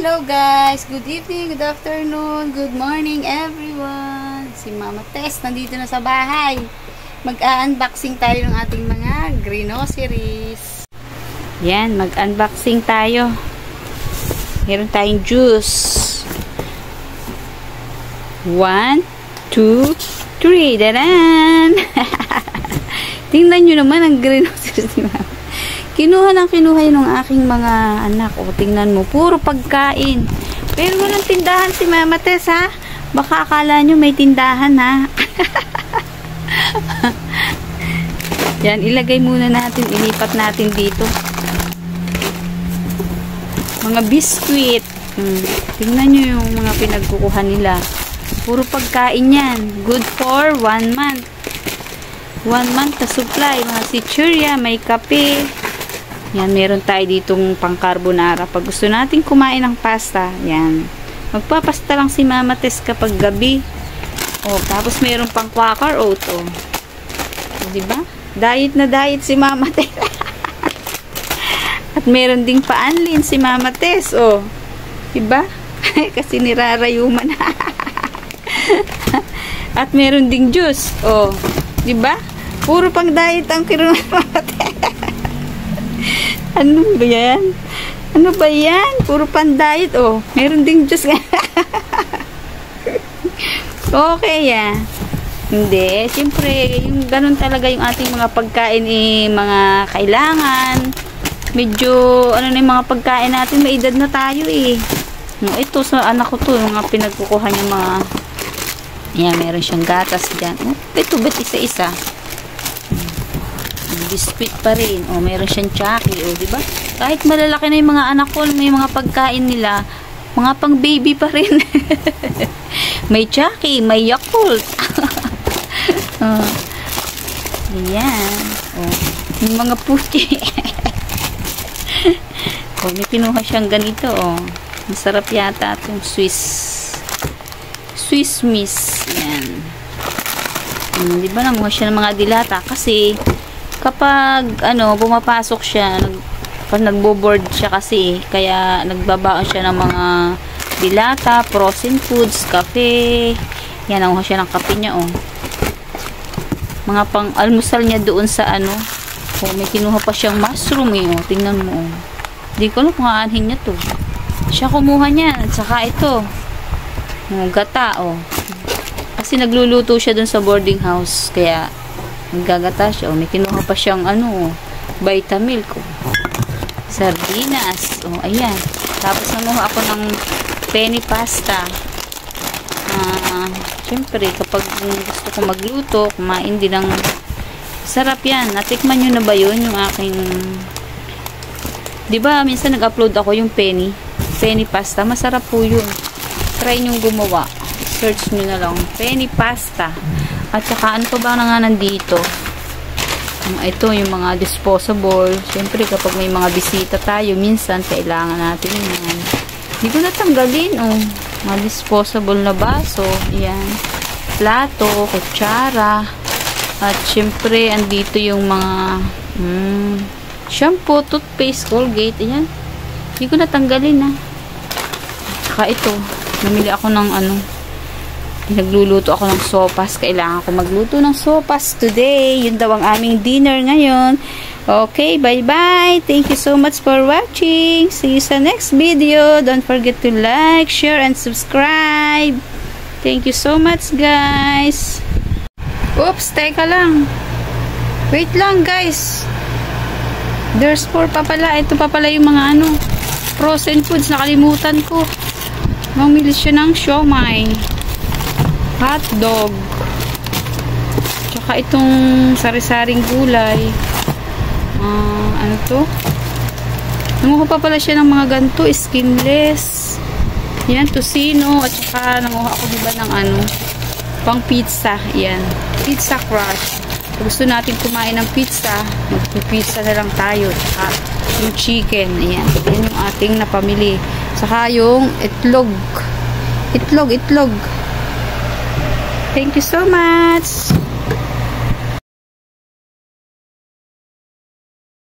Hello guys! Good evening, good afternoon, good morning everyone! Si Mama Tess nandito na sa bahay. Mag-unboxing tayo ng ating mga groceries. Yan, mag-unboxing tayo. Meron tayong juice. 1, 2, 3. Daran! Tingnan nyo naman ang groceries ni Mama. Kinuha yun ng aking mga anak. O, tingnan mo. Puro pagkain. Pero walang tindahan si Mama Tess, ha? Baka akala nyo may tindahan, ha? Yan, ilagay muna natin. Ilipat natin dito. Mga biskuit. Tingnan nyo yung mga pinagkukuha nila. Puro pagkain yan. Good for 1 month. 1 month na supply. Mga chichurya, may kape. Yan, meron tayo ditong pang-carbonara. Pag gusto natin kumain ng pasta, yan. Magpapasta lang si Mama Tess kapag gabi. O, tapos meron pang Quaker Oat, o. Diba? Diet na diet si Mama Tess. At meron ding paanlin si Mama Tess, o. Diba? Kasi nirarayuman. At meron ding juice, o. Diba? Puro pang diet ang kinuha Mama Tess. Ano ba yan? Ano ba yan? Puro pan-diet, oh. Meron ding juice. Okay, ah. Hindi. Siyempre, yung ganun talaga yung ating mga pagkain, mga kailangan. Medyo, ano na yung mga pagkain natin, may edad na tayo, eh. Ito, sa anak ko to, mga pinagkukuha niya mga, yan, meron siyang gatas dyan. Ito, ba't isa-isa? Biscuit pa rin. O, meron siyang Chucky. O, diba? Kahit malalaki na yung mga anak ko, may mga pagkain nila, mga pang baby pa rin. May Chucky, may Yakult. Ayan. O, yung mga puti. O, may pinuha siyang ganito. O, masarap yata itong Swiss Miss. Ayan. Diba, nanguha siya ng mga dilata kasi kapag pumapasok siya, pag nagbo-board siya kasi, kaya nagbabaon siya ng mga dilata, frozen foods, kape. Yan, nakuha siya ng kape niya, oh. Mga pang-almusal niya doon sa oh, may kinuha pa siyang mushroom, eh, oh. Tingnan mo, oh. Hindi ko alam kung aanhin niya to. Siya kumuha niya, at saka ito. Gata, oh. Kasi nagluluto siya doon sa boarding house, kaya naggagata siya. May kinuha pa siyang Vitamilk. Sardinas. Ayan. Tapos namuha ako ng penny pasta. Siyempre, kapag gusto ko magluto, kumain din ng sarap yan. Natikman nyo na ba yun? Yung aking diba, minsan nag-upload ako yung penny pasta. Masarap po yun. Try nyo gumawa. Search nyo na lang. Penny pasta. At saka, ano pa ba na nga nandito? Ito, yung mga disposable. Siyempre, kapag may mga bisita tayo, minsan, kailangan natin yan. Hindi ko natanggalin, oh. Mga disposable na baso. Ayan. Plato, kutsara. At, siyempre, andito yung mga shampoo, toothpaste, Colgate. Ayan. Hindi ko natanggalin, ah. Saka ito, namili ako ng nagluluto ako ng sopas. Kailangan ko magluto ng sopas today. Yun daw ang aming dinner ngayon. Okay, bye-bye. Thank you so much for watching. See you sa next video. Don't forget to like, share, and subscribe. Thank you so much, guys. Oops, teka lang. Wait lang, guys. There's more pa pala. Ito pa pala yung mga frozen foods. Nakalimutan ko. Mamili siya ng siomai. Hotdog. Tsaka itong sari-saring gulay. Ano to? Nanguha pa pala siya ng mga ganito, skinless. Yan, tocino. At saka nanguha ako diba ng pang pizza. Yan. Pizza crush. Kung gusto natin kumain ng pizza, magpipizza na lang tayo. Tsaka yung chicken. Ayan. Yan yung ating napamili. Saka yung itlog. Itlog. Thank you so much.